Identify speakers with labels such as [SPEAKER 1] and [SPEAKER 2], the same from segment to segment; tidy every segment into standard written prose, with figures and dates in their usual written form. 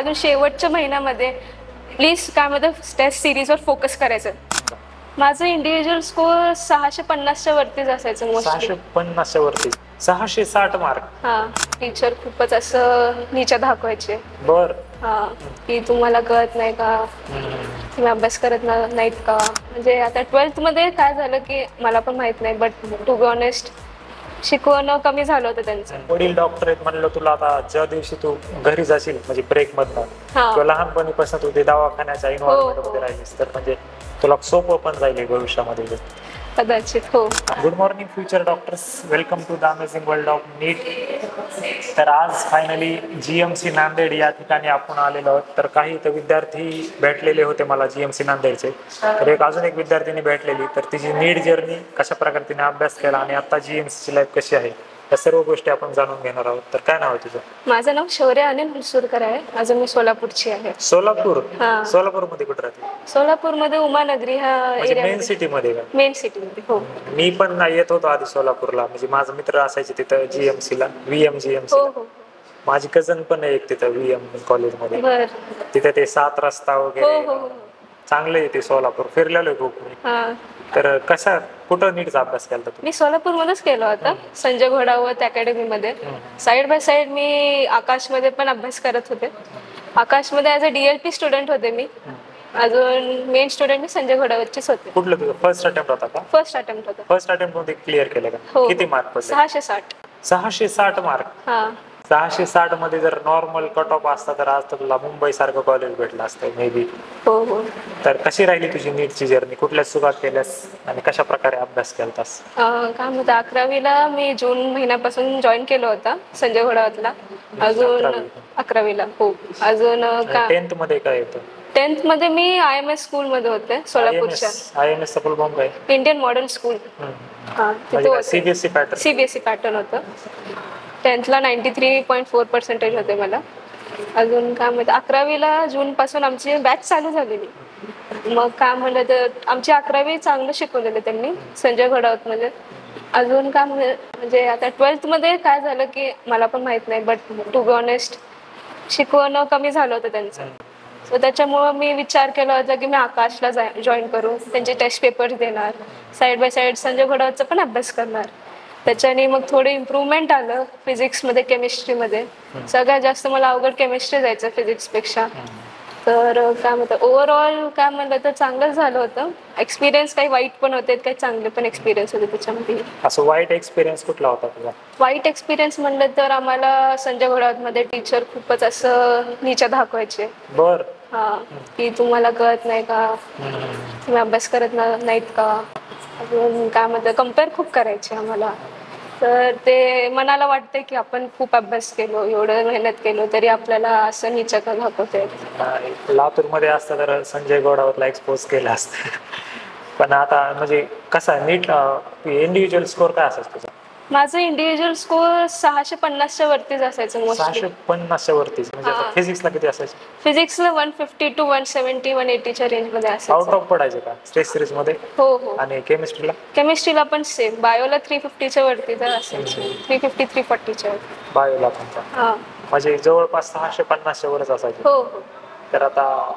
[SPEAKER 1] अजून शेवटच्या महिन्यामध्ये प्लीज काय म्हणतात टेस्ट सिरीजवर फोकस करायचं. माझं इंडिव्हिज्युअल स्कोअर 650च्या वरतीच असायचं मोस्टली.
[SPEAKER 2] 650च्या वरती 660 मार्क.
[SPEAKER 1] हा, टीचर खूपच असं नीचा दाखवायचे.
[SPEAKER 2] बर.
[SPEAKER 1] हा, की तुम्हाला कळत नाही का, तुम्ही अभ्यास करत नाहीत का. म्हणजे आता 12th मध्ये काय झालं की मला पण माहित नाही, बट टू बी ऑनेस्ट शिकवणं कमी झालं होतं त्यांचं.
[SPEAKER 2] वडील डॉक्टर आहेत म्हणलं, तुला आता ज्या दिवशी तू घरी जाशील म्हणजे ब्रेक मधनं किंवा लहानपणीपासून तू ते दवाखान्याच्या इन्व्हॉल्वमेंट मध्ये राहिलीस तर म्हणजे तुला सोपं पण जाईल भविष्यामध्ये.
[SPEAKER 1] कदाचित. हो.
[SPEAKER 2] Good morning future doctors, welcome to the amazing world of NEET. तर आज फायनली जीएमसी नांदेड या ठिकाणी आपण आलेलो आहोत. तर काही तर विद्यार्थी भेटलेले होते मला जीएमसी नांदेडचे. तर अजून एक विद्यार्थिनी भेटलेली, तर तिची नीट जर्नी कशा प्रकारे तिने अभ्यास केला आणि आता जीएमसीची लाईफ कशी आहे या सर्व गोष्टी आपण जाणून घेणार आहोत. तर काय नाव आहे तुझं?
[SPEAKER 1] माझं नाव शौर्य अनिल हुलसूरकर आहे. अजून मी सोलापूरची आहे.
[SPEAKER 2] सोलापूर? सोलापूर मध्ये कुठे राहते?
[SPEAKER 1] सोलापूरमध्ये उमानगरी ह्या एरिया.
[SPEAKER 2] मेन सिटी मध्ये का?
[SPEAKER 1] मेन सिटी मध्ये. हो.
[SPEAKER 2] मी पण येत होतो आधी सोलापूरला, म्हणजे माझा मित्र असायचे तिथं जीएमसी ला, व्हीएम जीएमसी.
[SPEAKER 1] हो.
[SPEAKER 2] माझी कझन पण आहे एक तिथं व्हीएम कॉलेज मध्ये. तिथे ते 7 रस्ता वगैरे चांगले आहे ते. सोलापूर फिरलेलो खूप मी. तर कसा कुठं नीटचा अभ्यास केला तुम्ही?
[SPEAKER 1] मी सोलापूर मध्येच केला होता, संजय घोडावत अकॅडमी मध्ये. साइड बाय साइड मी आकाशमध्ये पण अभ्यास करत होते. आकाशमध्ये ऍज अ DLP स्टुडंट होते मी. अजून मेन स्टुडंट मी संजय घोडावतचीच होते.
[SPEAKER 2] कुठलं तुझं फर्स्ट अटेम्प्ट होता का?
[SPEAKER 1] फर्स्ट अटेम्प्ट होता.
[SPEAKER 2] फर्स्ट अटेम्प्ट मध्ये क्लिअर केलं का? किती मार्क पडले?
[SPEAKER 1] 660.
[SPEAKER 2] 660 मार्क. 660 मध्ये जर नॉर्मल कट ऑफ असता तर आज तर तुला मुंबई सारखं कॉलेज भेटलं असतं मे बी.
[SPEAKER 1] हो.
[SPEAKER 2] तर कशी राहिली तुझी नीटची जर्नी? कुठल्या सुरुवात केल्यास आणि कशा प्रकारे अभ्यास केलास?
[SPEAKER 1] काय म्हणतं 11वीला मी जून महिन्यापासून जॉईन केलं होतं संजय घोडावतला. अजून 11वीला. हो. अजून
[SPEAKER 2] 10th मध्ये काय होतं?
[SPEAKER 1] 10th मध्ये मी IMS स्कूल मध्ये होते सोलापूरच्या.
[SPEAKER 2] IMS फुल फॉर्म काय?
[SPEAKER 1] Indian modern school.
[SPEAKER 2] CBSE pattern.
[SPEAKER 1] CBSE pattern होतं. 10th ला 93.4% होते मला. अजून काय म्हणते 11वीला जून पासून आमची बॅच चालू झालेली. मग काय म्हणलं तर आमची 11वी चांगलं शिकवलेलं त्यांनी संजय घोडावत मध्ये. अजून काय म्हणजे आता 12th मध्ये काय झालं की मला पण माहित नाही, बट टू बी ऑनेस्ट शिकवणं कमी झालं होतं त्यांचं. सो त्याच्यामुळं मी विचार केला होता की मी आकाशला जॉईन करू, त्यांचे टेस्ट पेपर्स देणार, साईड बाय साईड संजय घोडावतचा पण अभ्यास करणार. त्याच्याने मग थोडं इम्प्रूव्हमेंट आलं फिजिक्समध्ये, केमिस्ट्रीमध्ये. सगळ्यात जास्त मला अवघड केमिस्ट्री जायचं फिजिक्सपेक्षा. तर काय म्हणतात ओव्हरऑल काय म्हणलं तर चांगलंच झालं होतं. एक्सपिरियन्स काही वाईट पण होते, काही चांगले पण एक्सपिरियन्स होते त्याच्यामध्ये.
[SPEAKER 2] असं वाईट एक्सपिरियन्स कुठला होता तुझा?
[SPEAKER 1] वाईट एक्सपिरियन्स म्हणलं तर आम्हाला संजय घोडावतमध्ये टीचर खूपच असं नीचा दाखवायचे.
[SPEAKER 2] बर.
[SPEAKER 1] की तुम्हाला कळत नाही का, तुम्ही अभ्यास करत नाहीत का. अजून काय म्हणतात कम्पेअर खूप करायचे आम्हाला. तर ते मनाला वाटते की आपण खूप अभ्यास केलो, एवढं मेहनत केलो तरी आपल्याला असं नीचा का दाखवते.
[SPEAKER 2] लातूर मध्ये असतं तर संजय घोडावतला एक्सपोज केलं असतं. पण आता म्हणजे कसा नीट इंडिव्हिज्युअल स्कोअर काय असायचं तुझा?
[SPEAKER 1] माझं इंडिव्हिज्युअल स्कोअर 650च्या वरतीच असायचं मोस्टली.
[SPEAKER 2] 650च्या वरतीच. म्हणजे फिजिक्सला किती असायचं?
[SPEAKER 1] फिजिक्सला 150 to 170 180च्या रेंज मध्ये असायचं.
[SPEAKER 2] आउट ऑफ पडायचं का टेस्ट सिरीज मध्ये?
[SPEAKER 1] हो.
[SPEAKER 2] आणि केमिस्ट्रीला?
[SPEAKER 1] केमिस्ट्रीला पण सेम. बायोला 350च्या वरती तर असायची. 350 340च्या वरती.
[SPEAKER 2] बायोला पण? म्हणजे जवळपास 650च्या वरच असायचं.
[SPEAKER 1] हो.
[SPEAKER 2] तर आता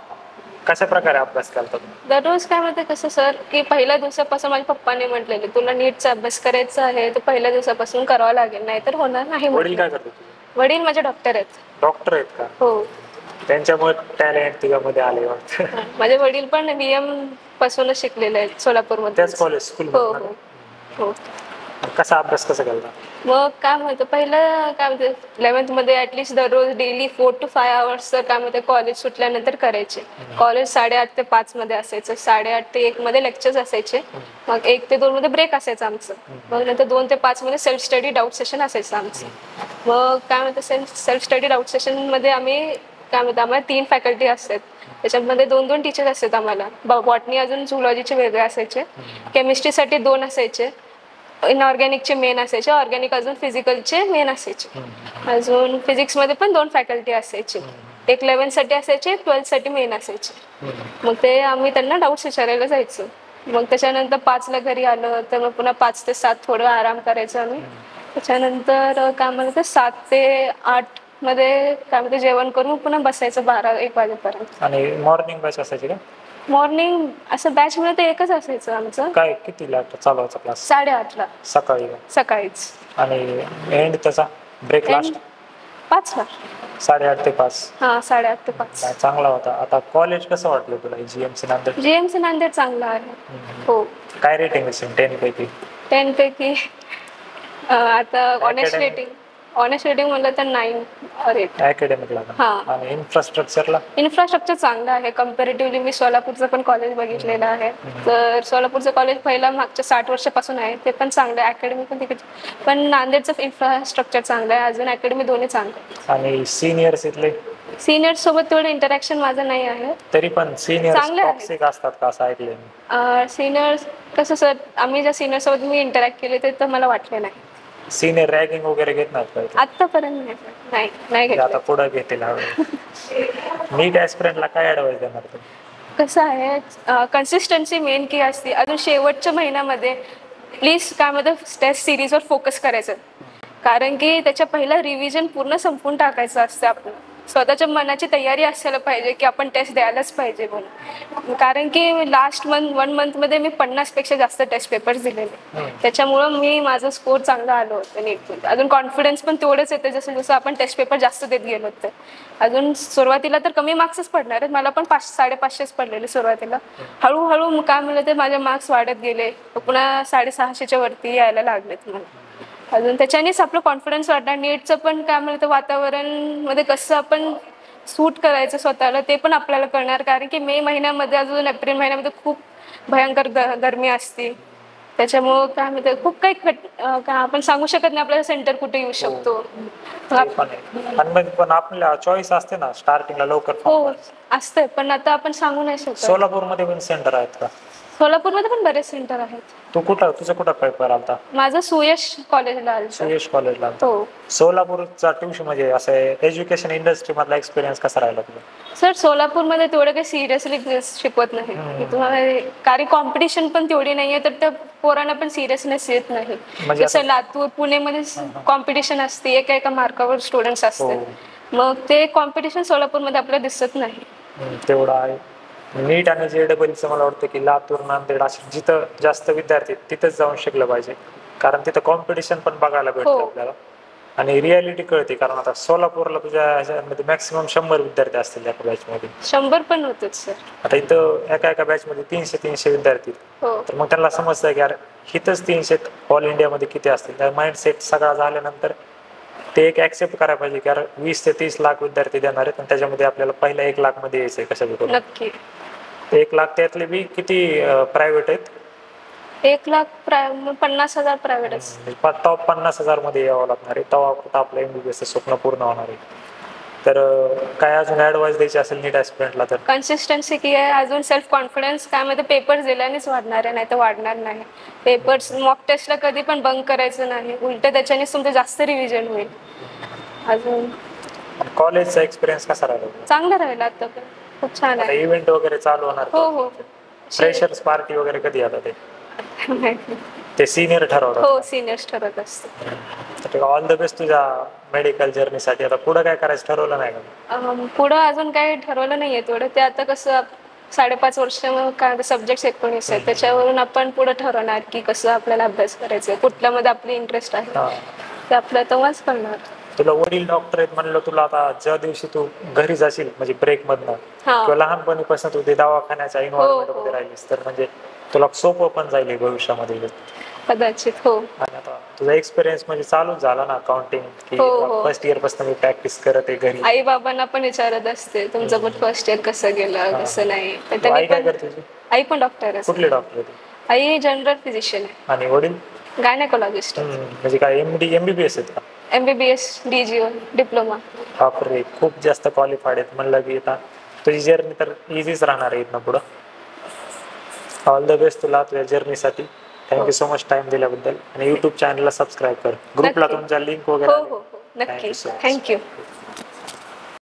[SPEAKER 2] कशा प्रकारे अभ्यास करतात?
[SPEAKER 1] दररोज काय म्हणते कसं सर की पहिल्या दिवसापासून माझ्या पप्पाने म्हटलेले तुला नीटचा अभ्यास करायचा आहे तर पहिल्या दिवसापासून करावा लागेल, नाहीतर होणार नाही.
[SPEAKER 2] वडील काय करतात?
[SPEAKER 1] वडील माझे डॉक्टर आहेत.
[SPEAKER 2] डॉक्टर आहेत का?
[SPEAKER 1] हो.
[SPEAKER 2] त्यांच्यामुळे टॅलेंट तुझ्यामध्ये आले वाटतं.
[SPEAKER 1] माझे वडील पण BM पासूनच शिकलेले आहेत सोलापूरमध्ये. त्याच
[SPEAKER 2] कॉलेज स्कूल?
[SPEAKER 1] हो.
[SPEAKER 2] कसा अभ्यास कसा केला?
[SPEAKER 1] मग काय म्हणतो पहिलं काय म्हणते 11th मध्ये ऍटलीस्ट दररोज डेली 4 to 5 hours तर काय म्हणते कॉलेज सुटल्यानंतर करायचे. कॉलेज 8:30 ते 5 मध्ये असायचं. 8:30 ते 1 मध्ये लेक्चर्स असायचे. मग 1 ते 2 मध्ये ब्रेक असायचं आमचं. मग नंतर 2 ते 5 मध्ये सेल्फ स्टडी डाऊट सेशन असायचं आमचं. मग काय म्हणते सेल्फ स्टडी डाऊट सेशन मध्ये आम्ही काय म्हणतो आम्हाला 3 फॅकल्टी असतात. त्याच्यामध्ये 2 टीचर असतात आम्हाला. बॉटनी अजून झुलॉजीचे वेगळे असायचे. केमिस्ट्रीसाठी 2 असायचे. इनऑर्गॅनिकचे मेन असायचे. ऑर्गॅनिक अजून फिजिकलचे मेन असायचे. अजून फिजिक्समध्ये पण 2 फॅकल्टी असायचे. एक 11th साठी असायचे, 12th साठी मेन असायचे. मग ते आम्ही त्यांना डाऊट्स विचारायला जायचो. मग त्याच्यानंतर 5ला घरी आलं तर मग पुन्हा 5 ते 7 थोडं आराम करायचं आम्ही. त्याच्यानंतर काय म्हणतं 7 ते 8 मध्ये काय म्हणते जेवण करून पुन्हा बसायचं 12-1 वाजेपर्यंत.
[SPEAKER 2] आणि मॉर्निंग बॅच असायची का?
[SPEAKER 1] मॉर्निंग असं बॅच मध्ये तर एकच असायचं आमचं.
[SPEAKER 2] काय कितीला चालू व्हायचा क्लास?
[SPEAKER 1] 8:30ला
[SPEAKER 2] सकाळी का?
[SPEAKER 1] सकाळीच.
[SPEAKER 2] आणि एंड त्याचा ब्रेक लास्ट
[SPEAKER 1] 5ला.
[SPEAKER 2] 8:30 ते 5.
[SPEAKER 1] हा 8:30 ते 5.
[SPEAKER 2] चांगला होता. आता कॉलेज कसं वाटलं तुला जीएमसी नांदेड?
[SPEAKER 1] जीएमसी नांदेड चांगलं आहे. हो.
[SPEAKER 2] काय रेटिंग असेल 10 पैकी?
[SPEAKER 1] 10 पैकी आता ऑनेस्ट रेटिंग म्हणलं तर 9 रेट.
[SPEAKER 2] अकॅडमिकला
[SPEAKER 1] हा.
[SPEAKER 2] आणि इन्फ्रास्ट्रक्चरला?
[SPEAKER 1] इन्फ्रास्ट्रक्चर चांगलं आहे. कम्पॅरेटिव्हली मी सोलापूरचं पण कॉलेज बघितलेलं आहे. तर सोलापूरचं कॉलेज पहिला मागच्या 60 वर्षापासून आहे, ते पण चांगलं आहे. अकॅडमी पण तिकडे, पण नांदेडचं इन्फ्रास्ट्रक्चर चांगलं आहे, अजून अकॅडमी दोन्ही चांगलं आहे.
[SPEAKER 2] आणि सिनियर्स इथले?
[SPEAKER 1] सिनियर्स सोबत तेवढं इंटरॅक्शन माझं नाही आहे.
[SPEAKER 2] तरी पण सिनियर्स टॉक्सिक असतात का असं ऐकलंय मी.
[SPEAKER 1] सिनियर्स कसं सर, आम्ही ज्या सिनियर सोबत मी इंटरॅक्ट केले ते तर मला वाटले नाही.
[SPEAKER 2] सिनियर रॅगिंग वगैरे घेत नाहीत का?
[SPEAKER 1] आतापर्यंत नाही घेतलं.
[SPEAKER 2] आता पुढे घेतील. नीट ऍस्पिरंटला काय ऍडवाइस देणार तुम्ही?
[SPEAKER 1] कसं आहे, कन्सिस्टन्सी मेन की असते. अजून शेवटच्या महिन्यामध्ये प्लीज काय मध्ये टेस्ट सिरीजवर फोकस करायचं, कारण की त्याच्या पहिला रिव्हिजन पूर्ण संपून टाकायचं असतं. आपलं स्वतःच्या मनाची तयारी असायला पाहिजे की आपण टेस्ट द्यायलाच पाहिजे म्हणून. कारण की लास्ट 1 मंथमध्ये मी 50 पेक्षा जास्त टेस्ट पेपर्स दिलेले, त्याच्यामुळं मी माझं स्कोर चांगलं आलं होतं नीटमध्ये. अजून कॉन्फिडन्स पण तेवढंच येतं जसं जसं आपण टेस्ट पेपर जास्त देत गेलो तर. अजून सुरुवातीला तर कमी मार्क्सच पडणार आहेत, मला पण 500-550 पडलेले सुरुवातीला. हळूहळू काय म्हणलं तर माझे मार्क्स वाढत गेले, पुन्हा 650च्या वरती यायला लागलेत मला. अजून त्याच्यानेच आपलं कॉन्फिडन्स वाढणार. नीटचं पण काय म्हणतं वातावरण मध्ये कसं आपण सूट करायचं स्वतःला ते पण आपल्याला कळणार, कारण की मे महिन्यामध्ये अजून एप्रिल महिन्यामध्ये खूप भयंकर गरमी असते. त्याच्यामुळं काय म्हणते खूप काही काय आपण सांगू शकत नाही आपल्याला सेंटर कुठे येऊ शकतो.
[SPEAKER 2] पण आपल्याला चॉईस असते ना स्टार्टिंगला लवकर.
[SPEAKER 1] हो असते, पण आता आपण सांगू नाही शकत.
[SPEAKER 2] सोलापूरमध्ये पण सेंटर आहेत का?
[SPEAKER 1] सोलापूरमध्ये पण बरेच सेंटर आहेत.
[SPEAKER 2] तुझं कुठं पेपर आलता?
[SPEAKER 1] माझं सुयश कॉलेजला आलं.
[SPEAKER 2] सुयश कॉलेजला?
[SPEAKER 1] हो.
[SPEAKER 2] सोलापूरचा ट्युशन म्हणजे असं एज्युकेशन इंडस्ट्री मधला एक्सपिरियन्स कसा राहिला तुला?
[SPEAKER 1] सर सोलापूरमध्ये तेवढं काही सिरियसली शिकवत नाही तुम्हाला, कारण कॉम्पिटिशन पण तेवढी नाहीये, तर त्या पोरांना पण सिरियसनेस येत नाही. जसं लातूर पुणेमध्ये कॉम्पिटिशन असते, एका मार्कावर स्टुडंट्स असते, मग ते कॉम्पिटिशन सोलापूरमध्ये आपल्याला दिसत नाही.
[SPEAKER 2] तेवढं आहे. नीट आणि JEEचं मला वाटतं की लातूर नांदेड असे जिथं जास्त विद्यार्थी तिथंच जाऊन शिकलं पाहिजे, कारण तिथं कॉम्पिटिशन पण बघायला भेटतं आपल्याला आणि रियालिटी कळते. कारण आता सोलापूरला तुझ्या ह्याच्यामध्ये मॅक्सिमम 100 विद्यार्थी असतील एका बॅच मध्ये.
[SPEAKER 1] 100 पण होतेच सर.
[SPEAKER 2] आता इथं एका बॅच मध्ये 300 विद्यार्थी, तर मग त्यांना समजतं की यार इथंच 300 ऑल इंडियामध्ये किती असतील. त्या माइंडसेट सगळा झाल्यानंतर ते एक ऍक्सेप्ट करायला पाहिजे की यार 20 ते 30 लाख विद्यार्थी देणार आहेत आणि त्याच्यामध्ये आपल्याला पहिल्या 1 लाख मध्ये यायचंय कसं करून.
[SPEAKER 1] नक्की
[SPEAKER 2] 1 लाख त्यातले बी किती प्रायव्हेट आहेत?
[SPEAKER 1] 1,50,000 प्रायव्हेट असते.
[SPEAKER 2] टॉप 50,000 मध्ये यावं लागणार आहे, तेव्हा कुठं आपलं MBBS स्वप्न पूर्ण होणार आहे. तर काय अजून ऍडवाइस द्यायची असेल नीट ऍस्पिरंटला तर?
[SPEAKER 1] कन्सिस्टन्सी की आहे, अजून सेल्फ कॉन्फिडन्स काय मध्ये पेपर्स दिल्यानेच वाढणार आहे, नाही तर वाढणार नाही. पेपर्स मॉक टेस्टला कधी पण बंक करायचं नाही, उलट त्याच्यानेच तुमचं जास्त रिव्हिजन होईल. अजून
[SPEAKER 2] कॉलेजचा एक्सपिरियन्स कसा राहिला?
[SPEAKER 1] चांगला राहिला आता पण, खूप छान आहे.
[SPEAKER 2] इव्हेंट वगैरे चालू होणार?
[SPEAKER 1] हो.
[SPEAKER 2] फ्रेशर्स पार्टी वगैरे कधी आता ते सिनियर ठरवतात?
[SPEAKER 1] हो सिनियर्स ठरवत असते.
[SPEAKER 2] ऑल द बेस्ट तुझ्या मेडिकल जर्नीसाठी. आता पुढे काय करायचं ठरवलं नाही का?
[SPEAKER 1] पुढं अजून काही ठरवलं नाहीये तेवढं. ते आता कसं 5.5 वर्ष काय सब्जेक्ट 19 आहेत, त्याच्यावरून आपण पुढे ठरवणार की कसं आपल्याला अभ्यास करायचं, कुठल्या मध्ये आपली इंटरेस्ट आहे ते आपलं तेव्हाच करणार.
[SPEAKER 2] तुला वडील डॉक्टर आहेत म्हणलं, तुला आता ज्या दिवशी तू घरी जाशील म्हणजे ब्रेक मधनं किंवा लहानपणीपासून तू ते दवाखान्याच्या इन्व्हॉल्वमेंट मध्ये राहिलीस तर म्हणजे तुला सोपं पण जाईल भविष्यामध्ये
[SPEAKER 1] कदाचित. हो.
[SPEAKER 2] आणि आता तुझा एक्सपिरियन्स म्हणजे चालूच झाला ना अकाउंटिंग की फर्स्ट इयर पासून मी प्रॅक्टिस करत आहे घरी?
[SPEAKER 1] आई बाबांना पण विचारत असते तुमचं पण फर्स्ट इयर कसं गेलं कसं नाही.
[SPEAKER 2] आई काय करते?
[SPEAKER 1] आई पण डॉक्टर आहे.
[SPEAKER 2] कुठले डॉक्टर?
[SPEAKER 1] आई जनरल फिजिशियन आहे.
[SPEAKER 2] आणि वडील?
[SPEAKER 1] गायनेकोलॉजिस्ट.
[SPEAKER 2] म्हणजे काय MBBS आहेत का?
[SPEAKER 1] MBBS DGO diploma.
[SPEAKER 2] बापरे, खूप जास्त क्वालिफाईड आहेत. म्हणलं की आता तुझी जर्नी तर इझीच राहणार आहे इथनं पुढं. ऑल द बेस्ट तुला तुझ्या जर्नीसाठी. थँक्यू सो मच टाइम दिल्याबद्दल. आणि YouTube चॅनलला सबस्क्राईब कर. ग्रुपला तुमच्या लिंक वगैरे.
[SPEAKER 1] हो नक्की. थँक्यू.